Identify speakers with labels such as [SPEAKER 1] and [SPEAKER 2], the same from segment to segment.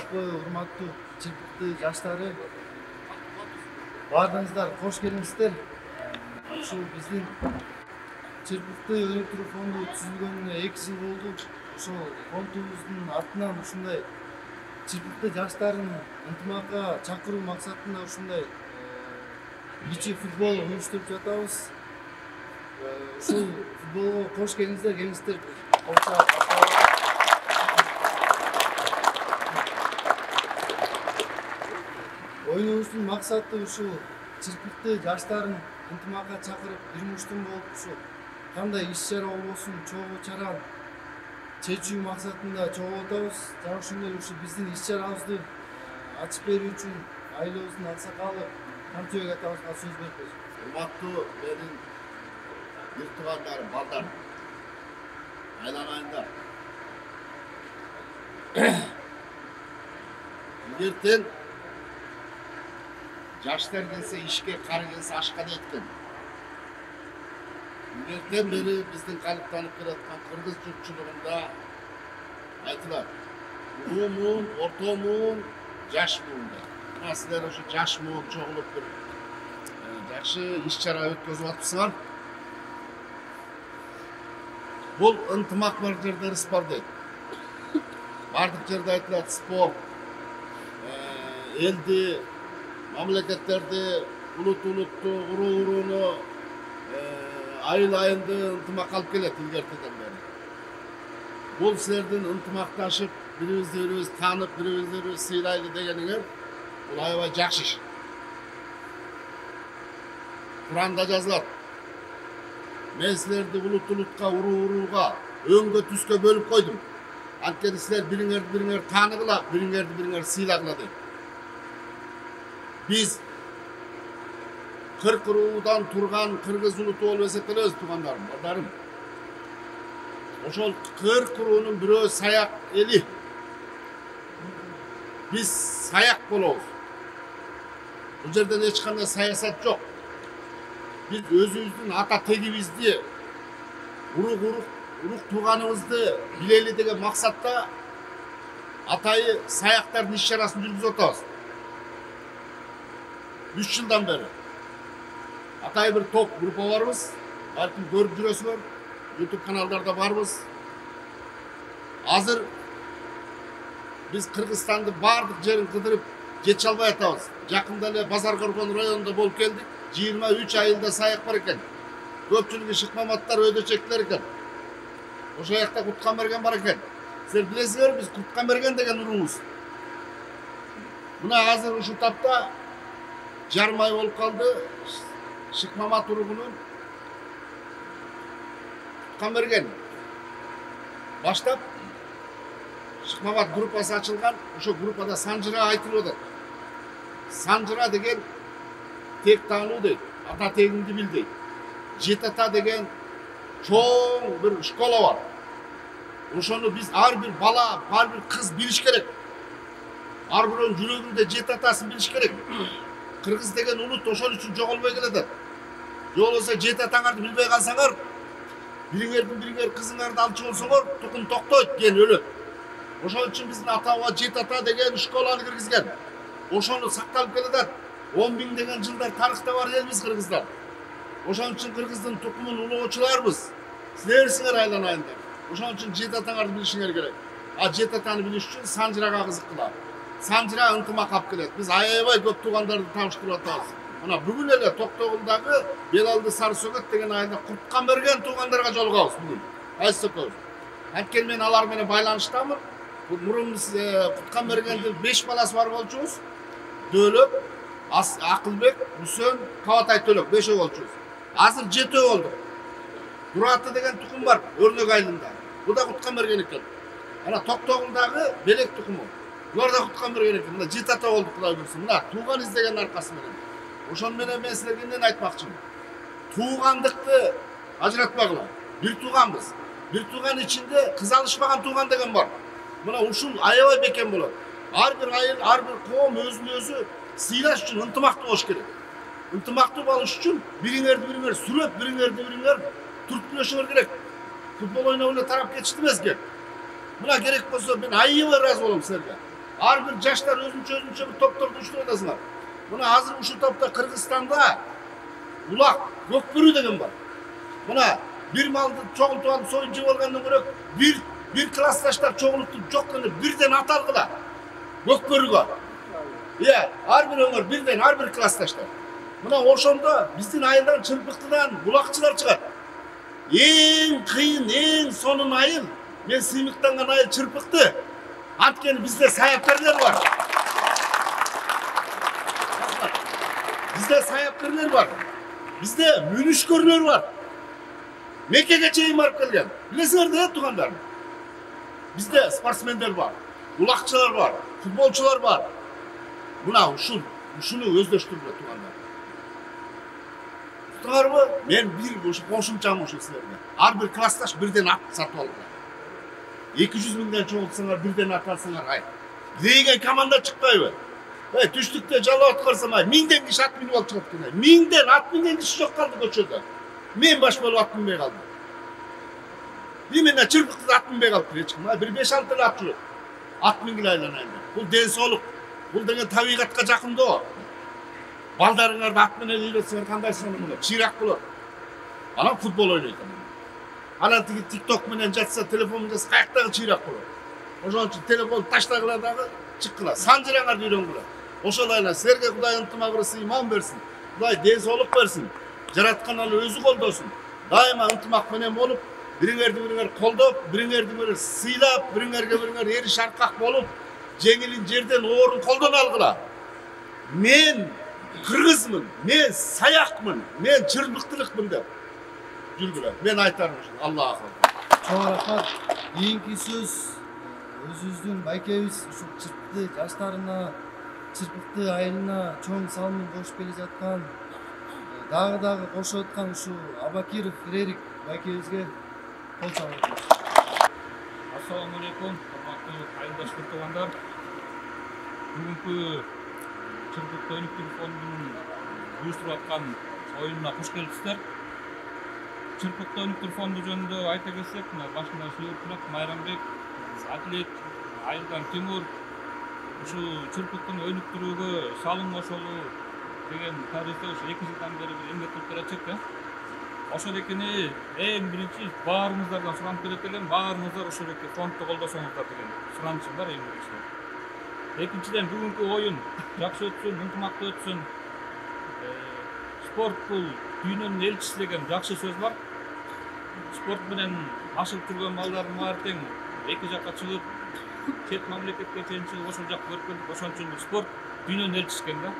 [SPEAKER 1] Аралашпай урматтуу чирпикти жаштары, баарыңыздар кош келиңиздер. Ушул биздин чирпикти өнүктүрүү фонду түзүлгөнүнө 2 жыл болду. Ошол фондубуздун атынан ушундай чирпикти жаштарын ынтымакка чакыруу максатында ушундай кичи футбол уюштуруп жатабыз. Ушул футболго кош келиңиздер. Oyunumuzun maksatı uşu çirpikti жаштарын ынтымакка чакырып, бир муштум болуп ушу кандай иш-чара болбосун чогуу чаран чечүү максатында чогултабыз. Жана ошондой ушу биздин иш-чарабызды ачып берүү үчүн айылыбыздын аксакалы Камчыбек атабызга сөз беребиз.
[SPEAKER 2] Урматтуу менин бир туугандарым, балдар, айланайындар. Эгертен жаштар келсе ишке, кары келсе ашка дейт. Эгертен бери биздин калыптанып келаткан кыргыз журтчулугунда айтылат. Улуу муун, орто муун, жаш муун деп. Мына силер ошо жаш муун чогулуп бир жакшы иш-чара өткөзүп атыпсыңар. Бул ынтымак бар жерде ырыс бар дейт. Бардык жерде айтылат, спорт элди, мамлекеттерди, улутту, уруу-урууну, айыл-айылды ынтымакка алып келет илгертеден бери. Бул силердин ынтымакташып, бирибизди-бирибиз таанып, бирибизди-бирибиз сыйлайлы дегениңер, бул аябай жакшы иш. Куранда жазылат. Мен силерди улутка, урууга, өңгө түскө бөлүп койдум. Анткени силер бириңерди-бириңер тааныгыла, бириңерди-бириңер сыйлагыла дейт. Biz 40 urug'dan turgan Kırgız ulutu olub esetteliyoruz tuğanlarım, bardarım. Oşol 40 urug'nun biri sayak eli. Biz sayak bolobuz. Bu yerden hiç qanday sayasat yok. Biz özümüzdün ata tegibizdi, urug tuğanımızdı bileli degen maksatта atayı sayaktardын iş-çarasını жүргүзүп атабыз. 3 yıldan beri. Atay bir top grupa varız. Belki görüp жүрөсүңөр. YouTube kanallarda varız. Hazır biz Kırgızstan'da bardıq jerin kıdırıp geçe alбай атабыз. Жақында эле Базар Коргон районунда болуп келдик. 23 айылда саяк бар экен. Көпчүлүгү шыкмаматтар, өдөчектер экен. Ошол жакта Кутканберген бар экен. Силер билесиңер, биз Кутканберген деген уруубуз. Мына азыр ушул тапта жарым ай болуп калды. Шыкмамат уругунун Кутканберген баштап Шыкмамат группасы ачылган. Ошо группада Санжыра айтылып атат. Санжыра деген тек таануу дейт. Ата тегиңди бил дейт. Жетата деген чоң бир школа бар. Ошону биз ар бир бала, ар бир кыз билиш керек. Ар бирөөнүн жүрөгүндө жетатасын билиш керек. Кыргыз деген улут ошол үчүн жоголбой келатат. Же болбосо жетатаңарды билбей калсаңар, бириңер кызыңарды алчу болсоңор, тукум токтойт, кен өлөт. Ошол үчүн биздин ата-баба жетата деген школаны киргизген. Ошону сакталып келатат. 10.000 деген жылдар тарыхта бар элбиз кыргыздар. Ошон үчүн кыргыздын тукумун улоочуларбыз. Силерсиңер айланайындар. Ошон үчүн жетатаңарды билишиңер керек. А жетатаны билиш үчүн Санжырага кызыккыла. Санжыра ынтымак алып келет. Биз аябай көп туугандарды тааныштырып атабыз. Мына бүгүн эле Токтогулдагы Белалды Сарысөгөт деген айылда Кутканберген туугандарга жолугабыз бүгүн. Айсыкөз. Анткени мен алар менен байланыштамын. Мурун биз Кутканбергендин 5 баласы бар болчубуз. Дөөлөп, Акылбек, Үсөн, Кабатай Төлөк 5 болчубуз. Азыр 7 болдук. Дураты деген тукум бар Өрнөк айылында. Бул да Кутканберген экен. Ана Токтогулдагы Белек тукуму. Булар да Кутканберген экен. Мына жетата болдук, Кудай буйрса. Мына тууган издеген аркасы менен. Ошон менен мен силерге эмнени айтмакчымын? Туугандыкты ажыратпагыла. Бир тууганбыз. Бир тууган ичинде кыз алышпаган тууган деген бар. Мына ушул аябай бекем болот. Ар бир айыл, ар бир коом өзүн өзү сыйлаш үчүн ынтымактуу болуш керек. Ынтымактуу болуш үчүн бириңерди-бириңер сүрөп, бириңерди-бириңер туруп билишиңер керек. Футбол ойноп эле тарап кетишти эмес экен. Мына керек болсо мен аябай ыраазы болом силерге. Ар бир жаштар өзүнчө bir topторду уюштуруп атасыңар. Мына азыр ушул топто Кыргызстанда улак, көкбөрү деген бар. Мына bir malды чогултуп алып союп жеп алгандан көрө bir классташтар чогулуп жок гана бирден ат алгыла. Көкбөрүгө. Ар бир өңөр бирден, ар бир классташтар. Мына ошондо биздин айылдан Чырпыктыдан булакчылар чыгат. Эң кыйын, эң сонун айыл, мен сыймыктанган айыл Чырпыкты. Анткени бизде саяпкерлер бар. Bizde sayapkırlar var. Bizde münüşkörler var. Mekke'ye çeyim varıp gelgen. Bilesiniz de tuğanlar. Bizde sportsmenler var. Ulakçılar var. Futbolcular var. Buna şunu özdeştirdiler tuğanlar. Tutar mı? Ben bir koşumçam uşu sizlerine. Ar bir klastaş birden at satıp aldılar. 200 binden çoğultsanlar birden at alsınlar. Hayır. Deygen kamanda çıkmayı. Düştükte jala atkarsam ay, mingden kişi at minip alıp çıkıp gene. Mingden, at mingden kişi çok kaldı köçöde. Men baş bolup at minbey kaldım. Dimene Çırpıklı'da at minbey kalıp bire çıkım. Bir 5-6 tane at yok. At mingil aylanaydı. Bu densoluk. Bu degen tabiatка jakında o. Baldarыңарды at menen eyletsеңер кандай сынып мына чыйрак болот. Анан футбол ойнойт. Анан тиги TikTok менен жатса, телефон менен жатса каяктагы чыйрак болот. Ошон үчүн телефон таштагыла дагы чыккыла. Санжыраңарды үйрөнгүлө. Ошолайла силерге Кудай ынтымагырысы иман берсин. Кудай денсаулык берсин. Жараткан Алла өзү колдосун. Дайыма ынтымак менен болуп, бириңерди колдоп, бириңерди сыйлап, бириңерге эриш аркак болуп, жеңилин жерден оорун колдон алгыла. Мен кыргызмын, мен саякмын, мен чырпыктылыкмын деп жүргүлө. Мен айтарым ушул. Алла акыл.
[SPEAKER 1] Чоң рахмат. Кийинки сөз өзүбүздүн байкебиз ушул Чырпыкты жаштарына, Чырпыкты айылына чоң салымын кошуп келе жаткан, дагы кошуп аткан ушул Абакиров Рерик байкебизге кол чабыңыз.
[SPEAKER 3] Assalamu alaikum, hormatly айылдаштар туугандар. Бүгүнкү Чырпыкты өнүктүрүү фондунун уюштуруп аткан оюнуна кош келипсиздер. Чырпыкты өнүктүрүү фонду жөнүндө айта кетсек, башында Сүйөкмүрат, Майрамбек, Атлет, айылдан Тимур ушул Чырпыктын өнүктүрүүгө салым кошолу деген тарыхта ушу 2 жылдан бери бир эмгек кылып келатышат да. Ошол экени эң биринчи баарыңыздардан суранып келет элем, баарыңыздар ошол эки фондду колдосоңуздар деген суранычым бар эң биринчи. Экинчиден бүгүнкү оюн жакшы өтсүн, ынтымактуу өтсүн. Спорт бул дүйнөнүн элчиси деген жакшы сөз бар. Спорт менен ашылып жүргөн балдардын баары тең эки жакка чыгып, чет мамлекетке чейин чыгып ошол жакка көрүп келдик. Ошон үчүн спорт дүйнөнүн элчиси экен да.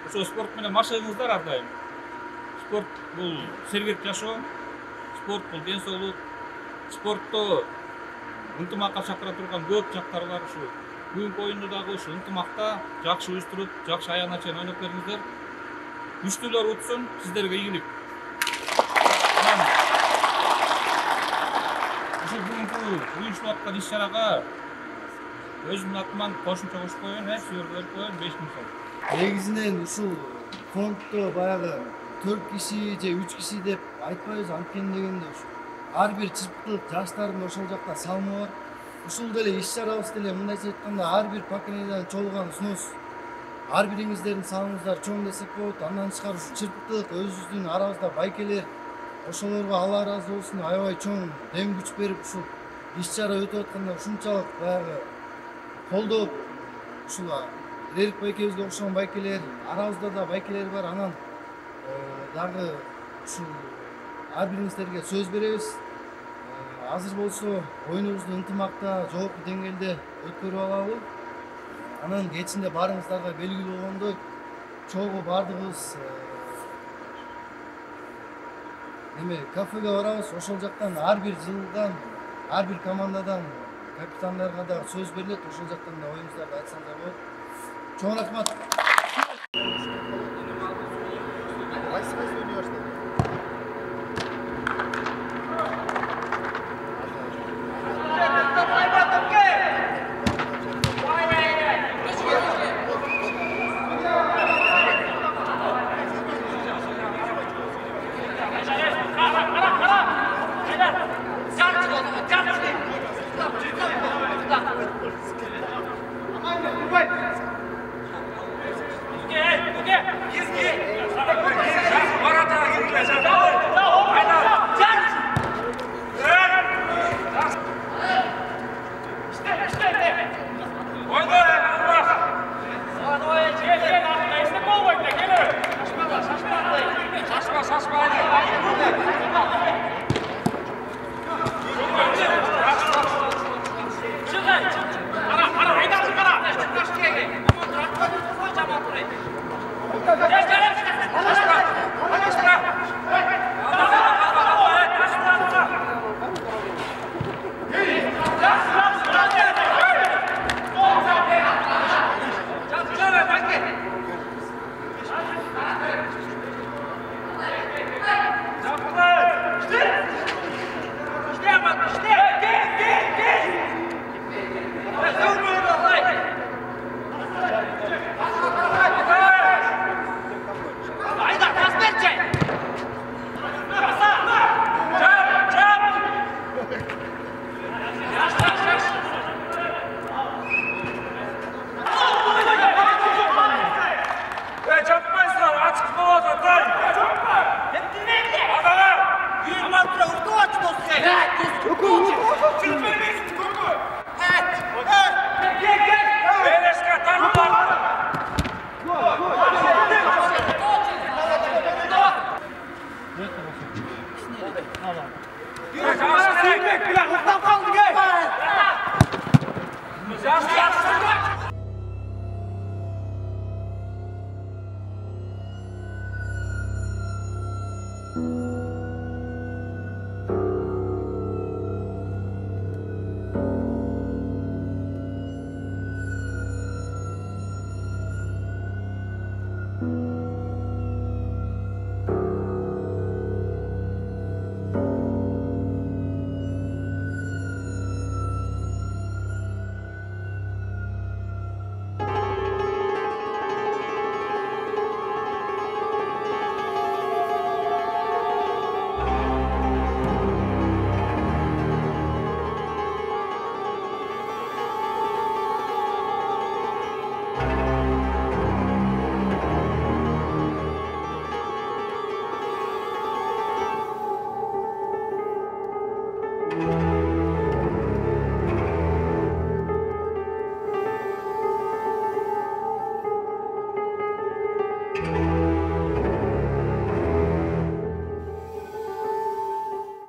[SPEAKER 3] Ошол спорт менен машыгыңыздар ар дайым. Спорт бул сергек жашоо, спорт бул денсаулык. Спортто ынтымакка чакыра турган көп жактары бар ушул. Бүгүнкү оюнду дагы ушул ынтымакта жакшы уюштуруп, жакшы аягына чейин ойноп бериңиздер. Күчтүүлөр утсун, сиздерге ийгилик. Ушул бүгүнкү уюштуруп аткан иш-чарага өзүмдүн атыман кошумча кошуп коеюн, сүйөргө коеюн 5 миң сом.
[SPEAKER 1] Негизинен ушул фонддо баягы 4 киши же 3 киши деп айтпайбыз, анткени дегенде ушул ар бир чырпыктык жаштардын ошол жакта салымы бар. Ушул деле иш-чарабыз деле мындайча айтканда ар бир поколенияден чогулган снос. Ар бириңиздердин салымыңыздар чоң десек болот. Андан тышкары ушул чырпыктык өзүбүздүн арабызда байкелер, ошолорго Алла ыраазы болсун, аябай чоң дем күч берип ушул иш-чара өтүп атканда ушунчалык баягы колдоп, ушул Рерик байкебизге окшогон байкелер, арабызда да байкелер бар. Анан дагы ушул ар бириңиздерге сөз беребиз. Азыр болсо оюнубузду ынтымакта, жогорку деңгээлде өткөрүп алалы. Анан кечинде баарыңыздарга белгилүү болгондой, чогуу бардыгыбыз кафеге барабыз. Ошол жактан ар бир жылдан, ар бир командадан капитандарга да сөз берилет. Ошол жактан да оюңуздарды айтсаңыздар болот. Чоң рахмат.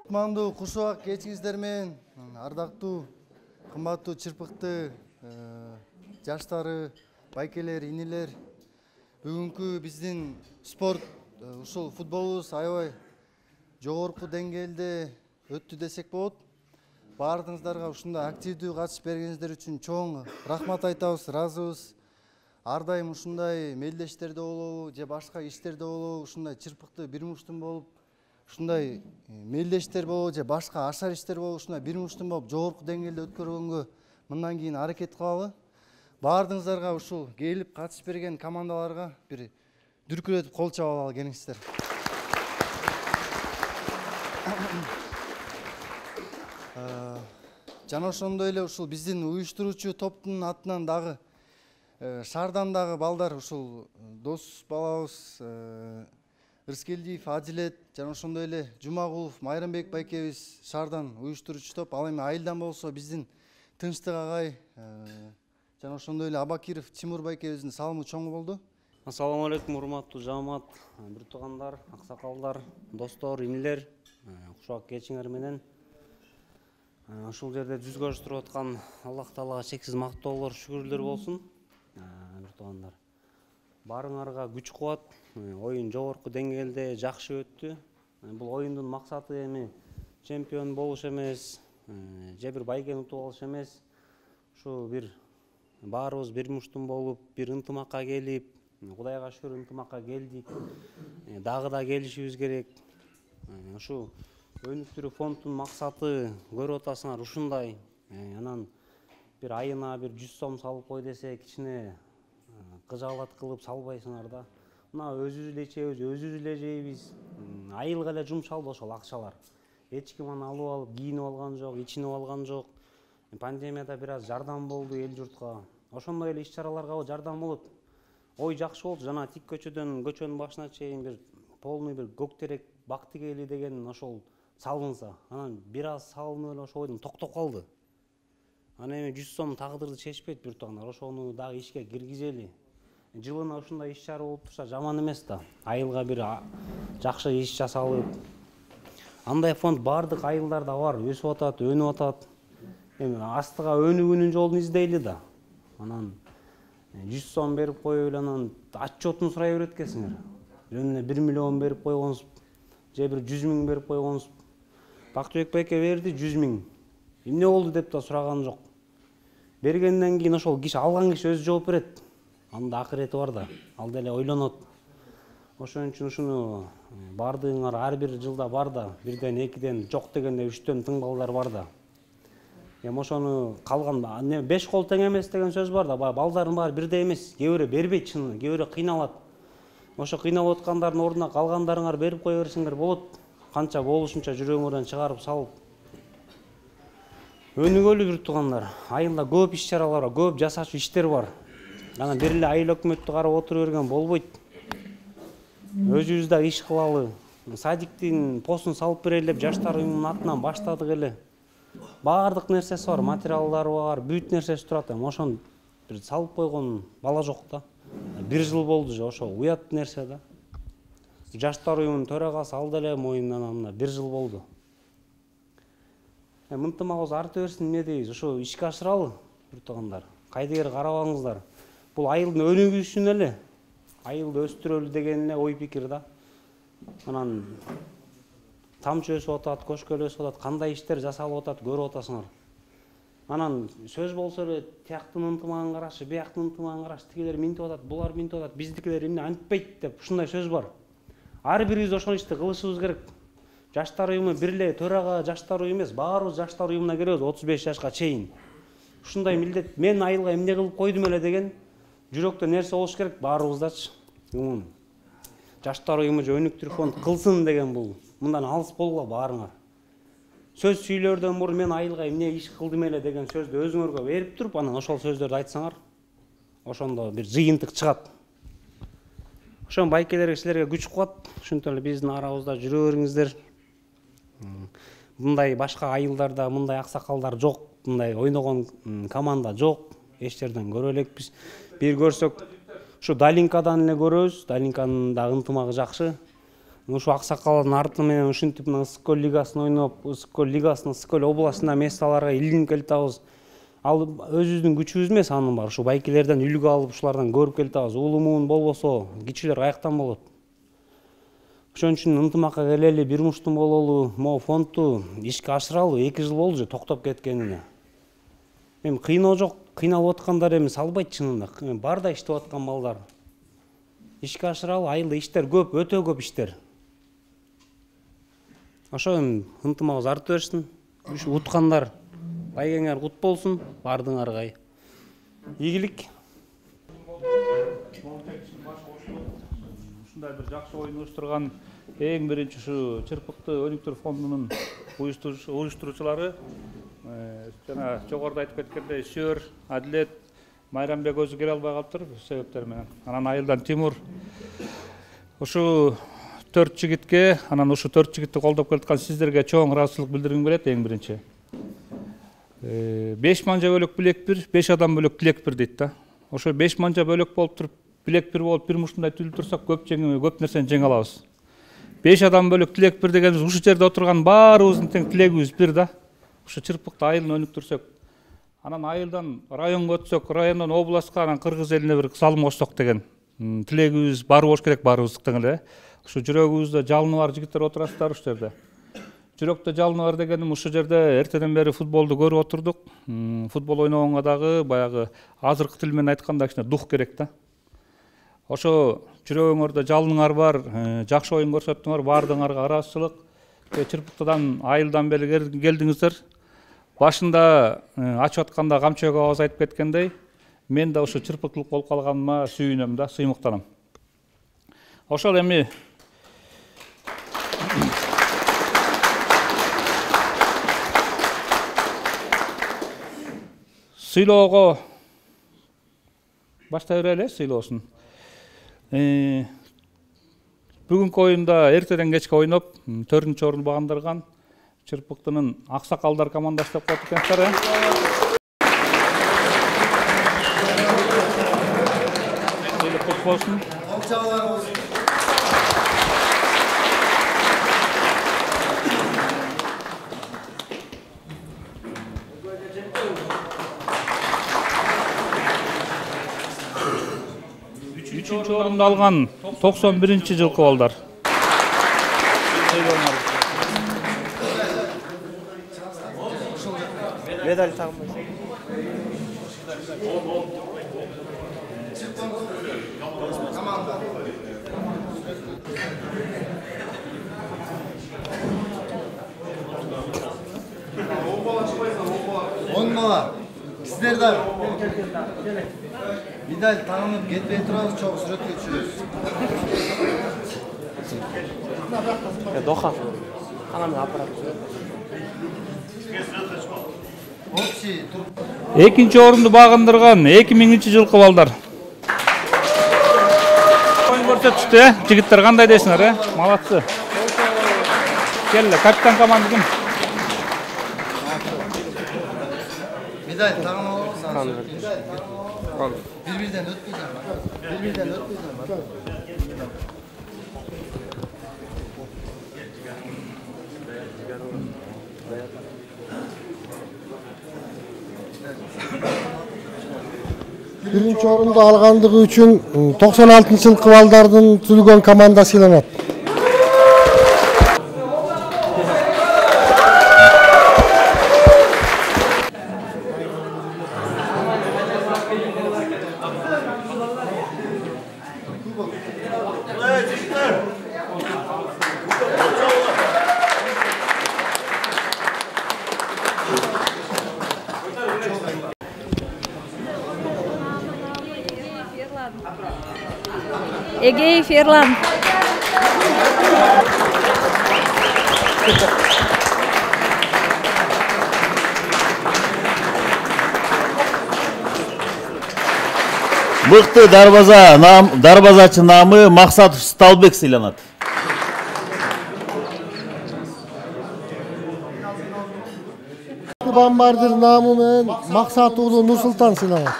[SPEAKER 1] Кутмандуу кушубак кечиңиздер менен ардактуу кымбаттуу чырпыкты жаштары, байкелер, инилер, бүгүнкү биздин спорт ушул футболубуз аябай жогорку деңгээлде өттү десек болот. Баардыгыңыздарга ушундай активдүү катышып бергениңиздер үчүн чоң рахмат айтабыз, ыраазыбыз. Ар дайым ушундай мелдештерде болобу же башка иштерде болобу, ушундай чырпыкты бир муштум болуп, ушундай мелдештер болобу же башка ашар иштер болобу, ушундай бир муштум болуп жогорку деңгээлде өткөргөнгө мындан кийин аракет кылалы. Баардыгыңыздарга ушул келип катышып берген командаларга бир дүркүрөтүп кол чаап алалы келиңиздер. Жана ошондой эле ушул биздин уюштуруучу топтун атынан дагы шаардан дагы балдар ушул дос балабыз Ырскелдиев Адилет жана ошондой эле Жумагулов Майрамбек байкебиз шаардан уюштуруучу топ. Ал эми айылдан болсо биздин Тынчтык агай жана ошондой эле Абакиров Тимур байкебиздин салымы чоң болду.
[SPEAKER 4] Ассаламу алейкум, урматтуу жамаат, бир туугандар, аксакалдар, достор, инилер, кушак кечиңер менен ушул жерде жүз көрүштүрүп аткан Аллах Таалага чексиз мактоолор, шүгүрлөр болсун. Бир туугандар, баарыңарга күч кубат. Оюн жогорку деңгээлде жакшы өттү. Бул оюндун максаты эми чемпион болуш эмес, же бир байгени утуп алыш эмес. Ушу бир баарыбыз бир муштум болуп, бир ынтымакка келип, Кудайга шүгүр ынтымакка келдик. Дагы да келишибиз керек. Ушу өнүктүрүү фондунун максаты көрүп атасыңар ушундай. Анан бир айына бир 100 сом салып кой десе, кичине кыжаалат кылып салбайсыңар да. Мына өзүбүз эле ичебиз, өзүбүз эле жейбиз. Айылга эле жумшалды ошол акчалар. Эч ким аны алып алып, кийинип алган жок, ичинип алган жок. Пандемияда бир аз жардам болду эл журтка. Ошондой эле иш-чараларга жардам болот. Ой жакшы болду. Жана тик көчөдөн көчөнүн башына чейин бир полный бир көктерек бак тигели деген ошол салынса, анан бир аз салынып эле ошол ойдон токтоп калды. Анан эми 100 сом тагдырды чечпейт бир туугандар. Ошону дагы ишке киргизели. Жылына ушундай иш-чара болуп турса жаман эмес да. Айылга бир жакшы иш жасалып. Андай фонд бардык айылдарда бар, өсүп атат, өнүп атат. Эми астыга өнүгүүнүн жолун издейли да. Анан 100 сом берип коюп эле анан отчетун сурай берет экенсиңер. Жөнүнө 1 миллион берип койгонсуз, же бир 100 миң берип койгонсуз. Бактыбек байке берди 100 миң. Эмне болду деп да сураган жок. Бергенден кийин ошол киши алган киши өзү жооп берет. Анда акырети бар да, ал деле ойлонот. Ошон үчүн ушуну бардыгыңар ар бир жылда бар да, бирден, экиден, жок дегенде 3төн тың балдар бар да. Эми ошону калган 5 кол тең эмес деген сөз бар да, балдардын баары бирдей эмес. Кээ бирөө бербейт чынында, кээ бирөө кыйналат. Ошо кыйналып аткандардын ордуна калгандарыңар берип кое берсеңер болот. Канча болушунча жүрөгүңөрдөн чыгарып салып. Өнүгөлү бир туугандар. Айылда көп иш-чаралар бар, көп жасачу иштер бар. Анан бир эле айыл өкмөттү карап отура берген болбойт. Өзүбүз да иш кылалы. Садиктин постун салып берели деп жаштар уюмунун атынан баштадык эле. Баардык нерсеси бар, материалдары бар, бүт нерсеси турат. Ошон бир салып койгон бала жок да. 1 жыл болду же, ошо уят нерсе да. Жаштар уюмунун төрагасы ал деле моюндан 1 жыл болду. Мынтымагыбыз арта берсин эмне дейбиз? Ошо ишке ашыралы, бир туугандар. Кайдыгер карабаңыздар. Бул айылдын өнүгүү үчүн эле, айылды өстүрөлү деген эле ой пикир да. Анан тамчы өсүп атат, көшкөл өсүп атат, кандай иштер жасалып атат көрүп атасыңар. Анан сөз болсо эле тияктын ынтымагын карашы, бияктын ынтымагын карашы, тигилер минтип атат, булар минтип атат, биздикилер эмне антпайт деп ушундай сөз бар. Ар бирибиз ошол ишти кылышыбыз керек. Жаштар уюму бир эле төрага жаштар уюму эмес, баарыбыз жаштар уюмуна киребиз 35 жашка чейин. Ушундай милдет мен айылга эмне кылып койдум эле деген жүрөктө нерсе болуш керек баарыбыздачы. Жаштар уюму же өнүктүрүү фонд кылсын деген бул. Мындан алыс болгула баарыңар. Сөз сүйлөрдөн мурун мен айылга эмне иш кылдым эле деген сөздү өзүңөргө берип туруп, анан ошол сөздөрдү айтсаңар, ошондо бир жыйынтык чыгат. Ошон байкелерге силерге күч кубат, ошентип эле биздин арабызда жүрө бериңиздер. Мындай башка айылдарда мындай аксакалдар жок, мындай ойногон команда жок. Эч жерден көрө элекпиз. Бир көрсөк, ушу Далинкадан эле көрөбүз. Далинканын да ынтымагы жакшы. Ушу аксакалдын арты менен ушинтип Ысык-Көл лигасына ойноп, Ысык-Көл лигасына Ысык-Көл областына месталарга илинип келатабыз. Ал өзүбүздүн күчүбүз эмес, анын бар. Ушу байкелерден үлгү алып, ушулардан көрүп келатабыз. Улумун болбосо, кичилер каяктан болот. Ошон үчүн ынтымакка келели, бир муштум бололу, могу фондду ишке ашыралы. 2 жыл болду же токтоп кеткенине. Эми кыйноо жок, кыйналып аткандар эми салбайт чынында. Бар да иштеп аткан балдар. Ишке ашыралы, айылда иштер көп, өтө көп иштер. Ошо ынтымагыбыз арта берсин. Ушу уткандар байгеңер кут болсун, бардыңарга ийгилик.
[SPEAKER 3] Ушундай бир жакшы оюн уюштурган эң биринчи ушу Чырпыкты өнүктүрүү фондунун уюштуруучулары жана жогоруда айтып кеткендей Сөр, Адилет, Майрамбек өзү келе албай калыптыр себептер менен. Анан айылдан Тимур. Ушу 4 жигитке, анан ушу 4 жигитти колдоп келаткан сиздерге чоң ыраазычылык билдиргим келет эң биринчи. 5 манжа бөлөк билек бир, 5 адам бөлөк тилек бир дейт да. Ошо 5 манжа бөлөк болуп туруп, билек бир болуп бир муштундай түзүлүп турсак, көп нерсени жеңе алабыз. 5 адам бөлөк тилек бир дегенибиз ушу жерде отурган баарыбыздын тең тилегибиз бир да. Ушу Чырпыкты айылын өнүктүрсөк, анан айылдан районго өтсөк, райондон областка, анан кыргыз элине бир салым кошсок деген тилегибиз бар болуш керек баарыбыздык тең эле. Ушу жүрөгүбүздө жалыны бар жигиттер отурасыздар ушул жерде. Жүрөктө жалыны бар дегеним ушул жерде эртеден бери футболду көрүп отурдук. Футбол ойногонго дагы баягы азыркы тил менен айтканда кичине дух керек да. Ошо жүрөгүңөрдө жалыныңар бар, жакшы оюн көрсөттүңөр, баардыгыңарга ыраазычылык. Чырпыктыдан айылдан бери келдиңиздер. Башында ачып атканда камчыбек абаз айтып кеткендей, мен да ушу чырпыктылык болуп калганыма сүйүнөм да, сыймыктанам. Ошол эми сыйлоого баштай берели, сыйлоосун. Бүгүнкү оюнда эртеден кечке ойноп, 4-чү орунду багындырган Чырпыктынын аксакалдар командасы деп коет экенсиздер. Кут болсун. Üçüncü orundu algan 91-ci жылкы балдар.
[SPEAKER 5] Медаль тагынбайсың.
[SPEAKER 1] Онмала, сіздер да медаль тағынып кетпей тұрыңыз, çok сүрөткө түшүрөбүз.
[SPEAKER 5] Доха. Канамын апарат.
[SPEAKER 3] Экинчи орунду багындырган 2000-ci жылкы балдар. Оюн көрсөтүштү, жигиттер кандай дейсиңер, Малатсы. Келе, капитан команда ким?
[SPEAKER 1] Медаль тағын алыңыз. Bir-birden ötmeyeceğim. Bir-birden ötmeyeceğim.
[SPEAKER 6] Биринчи орунду алгандыгы үчүн 96-жылкы балдардын түзүлгөн команда сыйланат.
[SPEAKER 7] Эгеев Ерлан.
[SPEAKER 8] Мыкты дарбазачы намы Максатов Сталбек сыйланат.
[SPEAKER 6] Бомбардир намы менен Максат уулу Нурсултан сыйланат.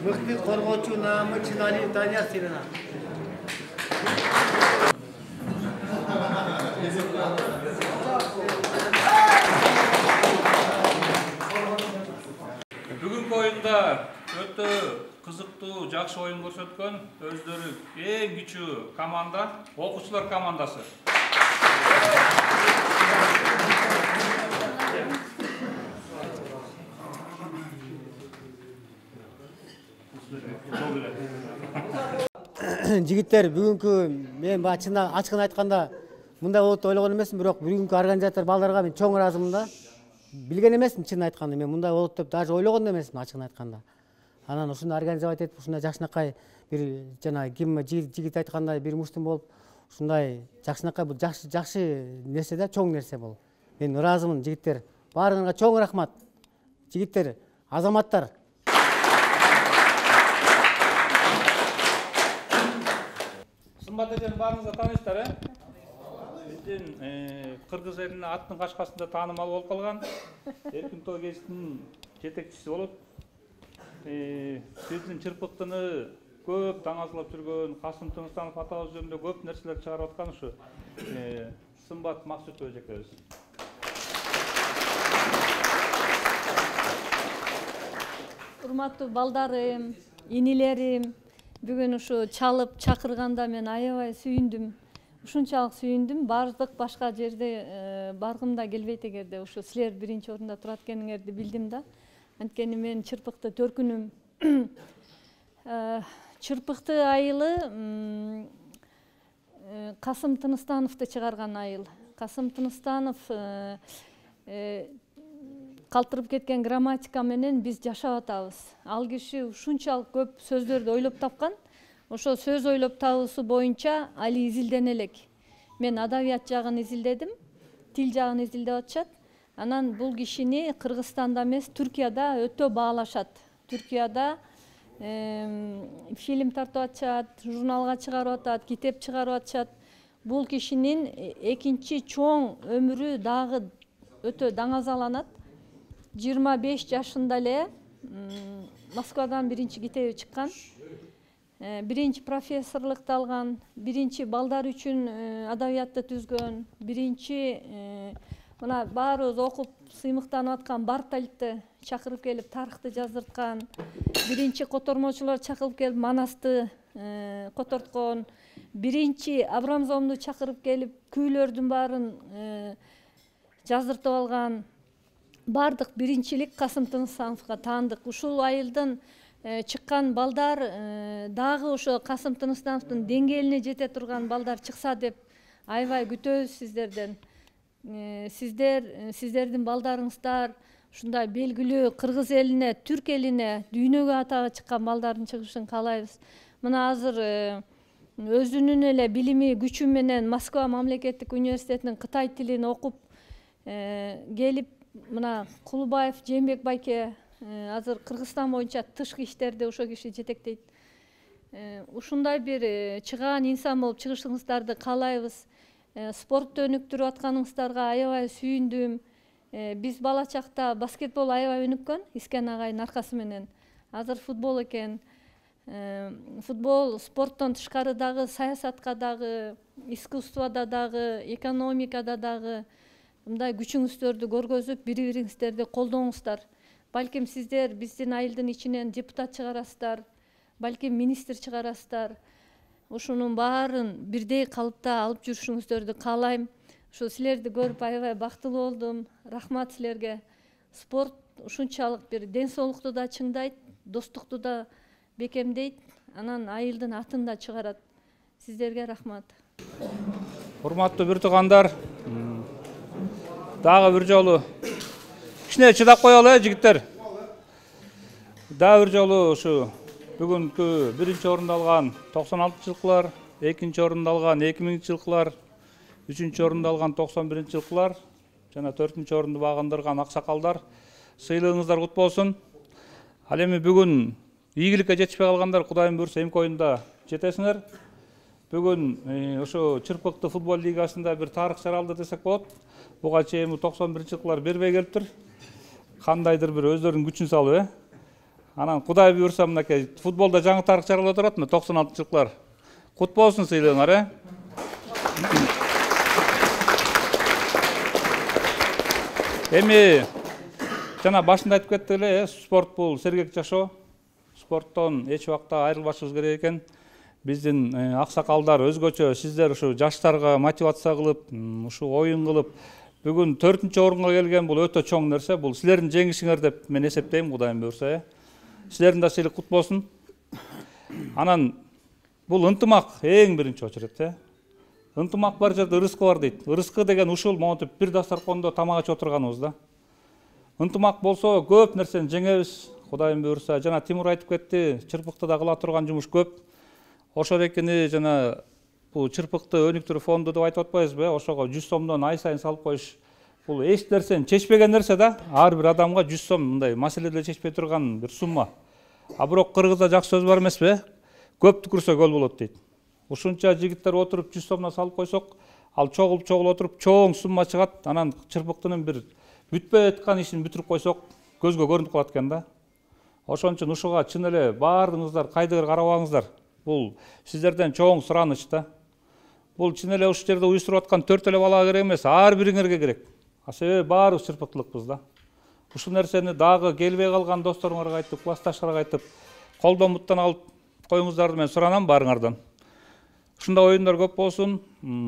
[SPEAKER 9] Мыкты коргоочу намы Чиналиев Данияр сыйланат.
[SPEAKER 3] Бүгүнкү оюнда өтө кызыктуу, жакшы оюн көрсөткөн өздөрү эң күчүү команда окуучулар командасы.
[SPEAKER 10] Жигиттер, бүгүнкү мен ачыгын айтканда мындай болот деп ойлогон эмесмин, бирок бүгүнкү организатор балдарга мен чоң ыраазымын да. Билген эмесмин чынын айтканда, мен мындай болот деп даже ойлогон да эмесмин ачыгын айтканда. Анан ушуну организовать этип, ушундай жакшынакай бир жана ким жигит айткандай бир муштум болуп, ушундай жакшынакай бул жакшы нерсе да, чоң нерсе бул. Мен ыраазымын жигиттер. Баарыңарга чоң рахмат. Жигиттер, азаматтар.
[SPEAKER 3] Сымбат эден баарыңызга тааныйсыздар, Биздин Кыргыз элине аттын качкасында таанымал болуп калган Эркин Тоо кесинин жетекчиси болот. Биздин чырпыктыны көп таңазылап жүргөн Касым Тыныстанов атабыз жөнүндө көп нерселер чыгарып аткан ушу Сымбат Максутова эжекебиз.
[SPEAKER 7] Урматтуу балдарым, инилерим, бүгүн ушу чалып чакырганда мен аябай сүйүндүм. Ушунчалык сүйүндүм, бардык башка жерде баргым да келбейт эгерде ушу силер биринчи орунда турат экениңерди билдим да. Анткени мен чырпыкты төркүнүм. Чырпыкты айылы Касым Тыныстановду чыгарган айыл. Касым Тыныстанов калтырып кеткен грамматика менен биз жашап атабыз. Ал киши ушунчалык көп сөздөрдү ойлоп тапкан. Ошо сөз ойлоп табуусу боюнча али изилдене элек. Мен адабият жагын изилдедим, тил жагын изилдеп атышат. Анан бул кишини Кыргызстанда эмес, Түркияда өтө баалашат. Түркияда фильм тартып атышат, журналга чыгарып атат, китеп чыгарып атышат. Бул кишинин экинчи чоң өмүрү дагы өтө даңазаланат. 25 жашында эле Москвадан биринчи китеби чыккан. Биринчи профессорлукту алган, биринчи балдар үчүн адабиятты түзгөн, биринчи мына баарыбыз окуп сыймыктанып аткан Бартальтты чакырып келип тарыхты жаздырткан, биринчи котормочулар чакырып келип Манасты которткон, биринчи Абрамзомду чакырып келип күүлөрдүн баарын жаздыртып алган. Бардык биринчилик Касым Тыныстановго таандык. Ушул айылдан чыккан балдар дагы ошо Касым Тыныстановдун деңгээлине жете турган балдар чыкса деп аябай күтөбүз сиздерден. Сиздердин балдарыңыздар ушундай белгилүү Кыргыз элине, Түрк элине, дүйнөгө атагы чыккан балдардын чыгышын каалайбыз. Мына азыр өзүнүн эле билими, күчү менен Москва мамлекеттик университетинин Кытай тилин окуп келип, мына Кулубаев Жээнбек байке азыр Кыргызстан боюнча тышкы иштерди ошо киши жетектейт. Ушундай бир чыгаан инсан болуп чыгышыңыздарды каалайбыз. Спортто өнүктүрүп атканыңыздарга аябай сүйүндүм. Биз бала чакта баскетбол аябай өнүккөн, Искен агайдын аркасы менен. Азыр футбол экен. Футбол спорттон тышкары дагы саясатка дагы искусствода дагы, экономикада дагы мындай күчүңүздөрдү көргөзүп, бири-бириңиздерди колдоңуздар. Балким сиздер биздин айылдын ичинен депутат чыгарасыздар, балким министр чыгарасыздар. Ушунун баарын бирдей калыпта алып жүрүшүңүздөрдү каалайм. Ушу силерди көрүп аябай бактылуу болдум. Рахмат силерге. Спорт ушунчалык бир ден соолукту да чыңдайт, достукту да бекемдейт, анан айылдын атын да чыгарат. Сиздерге рахмат.
[SPEAKER 3] Урматтуу бир туугандар, дагы бир жолу кичине чыдап коелу, жигиттер. Дагы бир жолу ушу бүгүнкү биринчи орунду алган 96-жылкылар, экинчи орунду алган 2000-жылкылар, үчүнчү орунду алган 91-жылкылар жана 4-чү орунду багындырган аксакалдар, сыйлыгыңыздар кут болсун. Ал эми бүгүн ийгиликке жетишпей калгандар Кудайым буйрса эмки оюнда жетесиңер. Бүгүн ошо Чырпыкты футбол лигасында бир тарых чаралды десек болот. Буга чейин 91-жылкылар бербей келиптир. Кандайдыр бир өздөрүнүн күчүн салып, Анан Кудай буйрса мынакей футболда жаңы тарых чаралып турат, 96-жылкылар. Кут болсун сыйлыгыңар, Эми жана башында айтып кеттик эле, спорт бул сергек жашоо. Спорттон эч убакта айрылбашыбыз керек экен. Биздин аксакалдар өзгөчө сиздер ушу жаштарга мотивация кылып, ушу оюн кылып, бүгүн 4-чү орунга келген бул өтө чоң нерсе. Бул силердин жеңишиңер деп мен эсептейм, Кудайым буйрса. Силердин да сыйлык кут болсун. Анан бул ынтымак эң биринчи очередте. Ынтымак бар жерде ырыскы бар дейт. Ырыскы деген ушул монтип бир дастаркондо тамак ичип отурганыбыз да. Ынтымак болсо көп нерсени жеңебиз. Кудайым буйрса, жана Тимур айтып кетти, Чырпыктыда кыла турган жумуш көп. Ошол экени жана бул Чырпыкты өнүктүрүү фонду деп айтып атпайбызбы? Ошого 100 сомдон ай сайын салып коюш. Бул эч нерсени чечпеген нерсе да. Ар бир адамга 100 сом мындай маселелерди чечпей турган бир сумма. А бирок кыргызда жакшы сөз бар эмеспи? Көп түкүрсө көл болот дейт. Ушунча жигиттер отуруп 100 сомдон салып койсок, ал чогулуп отуруп чоң сумма чыгат. Анан Чырпыктын бир бүтпөй аткан ишин бүтүрүп койсок, көзгө көрүнүп калат экен да. Ошон үчүн ушуга чын эле баардыгыңыздар кайдыгыр карабаңыздар. Бул сиздерден чоң сураныч да. Бул чын эле ушул жерде уюштуруп аткан 4 эле балага керек эмес, ар бириңерге керек. Себеби баарыбыз чырпыктылыкпыз да. Ушул нерсени дагы келбей калган досторуңарга айтып, классташтарга айтып, колдомуттан алып коюңуздарды мен суранам баарыңардан. Ушундай оюндар көп болсун.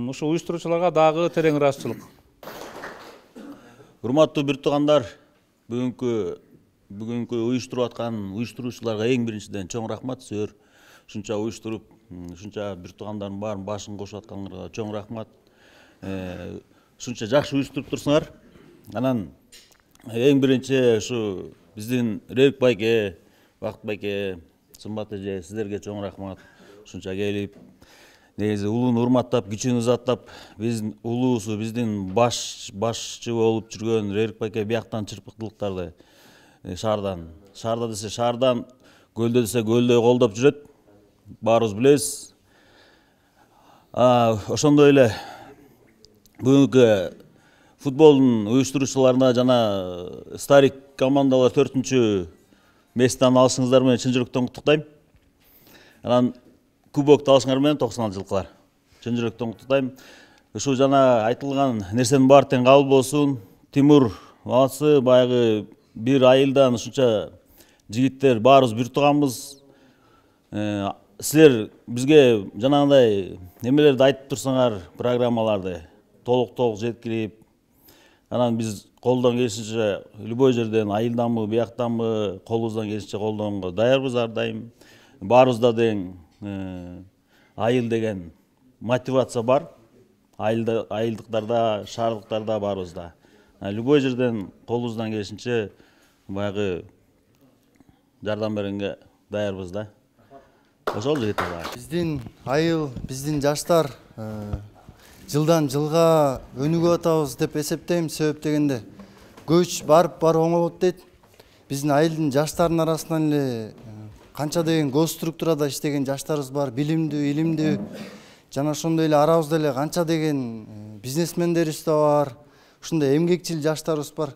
[SPEAKER 3] Ушул уюштуруучуларга дагы терең ыраазычылык.
[SPEAKER 8] Урматтуу бир туугандар, бүгүнкү уюштуруп аткан уюштуруучуларга эң биринчиден чоң рахмат. Силер ушунча уюштуруп, ушунча бир туугандардын баарын башын кошуп аткандарга чоң рахмат. Ушунча жакшы уюштуруп турсуңар. Анан эң биринчи ушу биздин Рерик байке, Бакыт байке, Сымбат эже, сиздерге чоң рахмат. Ушунча келип, негизи улууну урматтап, күчүн узаттап, биздин улуусу, биздин башчы болуп жүргөн Рерик байке бияктан чырпыктылыктарды шаарда десе шаардан, көлдө десе көлдө колдоп жүрөт. Баарыбыз билебиз. Ошондой эле бүгүнкү футболдун уюштуруучуларына жана старик командалар 4-чү месттен алышыңыздар менен чын жүрөктөн куттуктайм. Анан кубокты алышыңар менен 96-жылкылар. Чын жүрөктөн куттуктайм. Ушу жана айтылган нерсенин баары тең кабыл болсун. Тимур маласы, баягы бир айылдан ушунча жигиттер баарыбыз бир тууганбыз. Силер бизге жанагындай немелерди айтып турсаңар, программаларды толук жеткирип, анан биз колдон келишинче любой жерден, айылданбы, бияктанбы, колубуздан келишинче колдонго даярбыз ар дайым. Баарыбызда дең айыл деген мотивация бар. Айылдыктарда, шаардыктарда баарыбызда. Любой жерден колубуздан келишинче баягы жардам бергенге даярбыз да. Ошол жигиттер.
[SPEAKER 1] Биздин айыл, биздин жаштар жылдан жылга өнүгүп атабыз деп эсептейм. Себеп дегенде көч барып оңолот дейт. Биздин айылдын жаштарынын арасынан эле канча деген госструктурада иштеген жаштарыбыз бар, билимдүү, илимдүү. Жана ошондой эле арабызда эле канча деген бизнесмендерибиз да бар. Ушундай эмгекчил жаштарыбыз бар.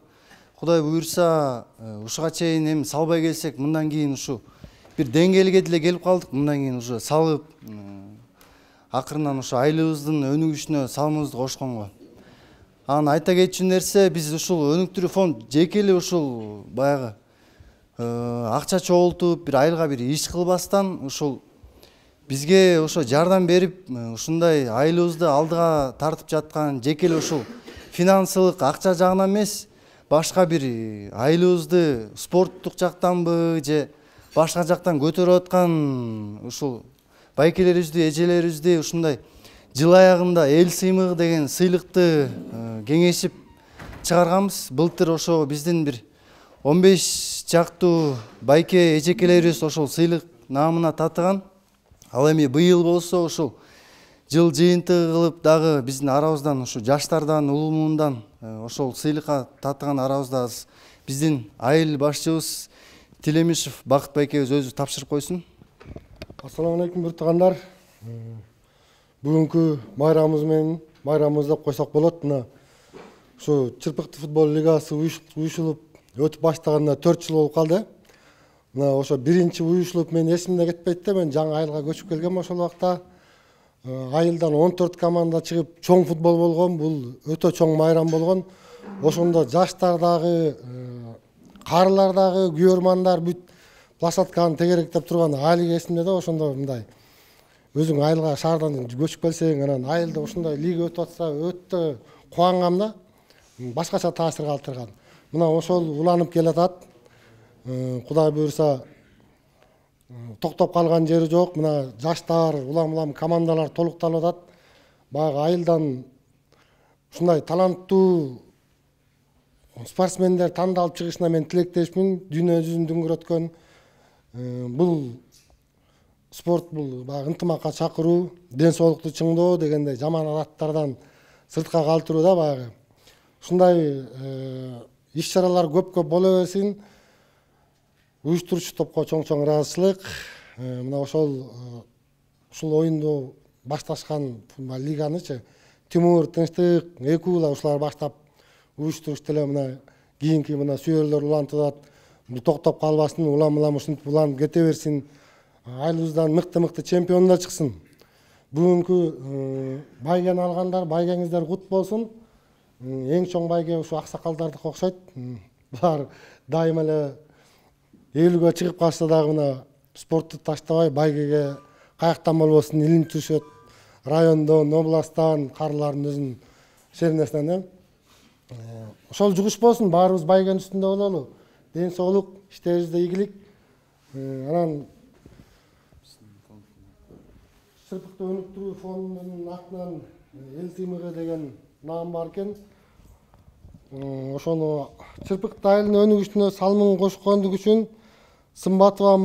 [SPEAKER 1] Кудай буйрса, ушуга чейин эми салбай келсек, мындан кийин ушу бир деңгээлге деле келип калдык. Мындан кийин уже салып акырынан ошо айылыбыздын өнүгүшүнө салымыбызды кошконго. Анан айта кетчү нерсе, биз ушул өнүктүрүү фонд жеке эле ушул баягы акча чогултуп, бир айылга бир иш кылбастан ушул бизге ошо жардам берип, ушундай айылыбызды алдыга тартып жаткан жеке эле ушул финансылык акча жагынан эмес, башка бир айылыбызды спорттук жактанбы же башка жактан көтөрүп аткан ушул байкелерибизди, эжелерибизди ушундай жыл аягында эл сыймыгы деген сыйлыкты кеңешип чыгарганбыз. Былтыр ошо биздин бир 15 жактуу байке эжекелерибиз ошол сыйлык наамына татыган. Ал эми быйыл болсо ушул жыл жыйынтыгы кылып дагы биздин арабыздан ушу жаштардан, улумундан ошол сыйлыкка татыган арабызда биздин айыл башчыбыз Тилемишев Бакыт байкебиз өзү тапшырып койсун.
[SPEAKER 6] Ассаламу алейкум буртугандар. Бүгүнкү майрамыбыз деп койсок болот. Мына ушу Чырпыкты футбол лигасы уюшулуп өтүп баштаганына 4 жыл болуп калды. Мына ошо биринчи уюшулуп мен эсимде кетпейт да, мен жаңы айылга көчүп келгем ошол убакта. Айылдан 14 команда чыгып чоң футбол болгон, бул өтө чоң майрам болгон. Ошондо жаштардагы, карылардагы, күйөрмандар бүт площадканы тегеректеп турган айыл эсимде да. Ошондо мындай өзүң айылга шаардан көчүп келсең, анан айылда ушундай лига өтүп атса өтө кубангам да. Башкача таасир калтырган. Мына ошол уланып келатат. Кудай буйрса токтоп калган жери жок. Мына жаштар, улам командалар толукталып атат. Баягы айылдан ушундай таланттуу спортсмендер тандалып чыгышына мен тилектешмин. Дүйнө жүзүн дүңгүрөткөн бул спорт, бул баягы ынтымакка чакыруу, ден соолукту чыңдоо дегендей жаман адаттардан сыртка калтыруу да баягы. Ушундай иш-чаралар көп боло берсин. Уюштуруучу топко чоң ыраазычылык. Мына ушул оюнду башташкан лиганычы Тимур, Тынчтык, Экула ушулар баштап уюштурушты эле. Мына кийинки мына сүйөрлөр улантып, бул токтоп калбасын, улам ушинтип уланып кете берсин. Айылыбыздан мыкты чемпиондор чыксын. Бүгүнкү байгени алгандар, байгеңиздер кут болсун. Эң чоң байге ушу аксакалдардыкы окшойт. Булар дайыма эле элүүгө чыгып калса дагы мына спортту таштабай байгеге каяктан болбосун илинип жүрүшөт. Райондон, областтан, карылардын өзүнүн шернесинен. Ошол жугуш болсун, баарыбыз байгенин үстүндө бололу. Ден соолук, иштерибизде ийгилик. Анан Чырпыкты өнүктүрүү фондунун атынан эл сыймыгы деген наам бар экен. Ошону Чырпыкты айылынын өнүгүшүнө салымын кошкондугу үчүн Сымбатова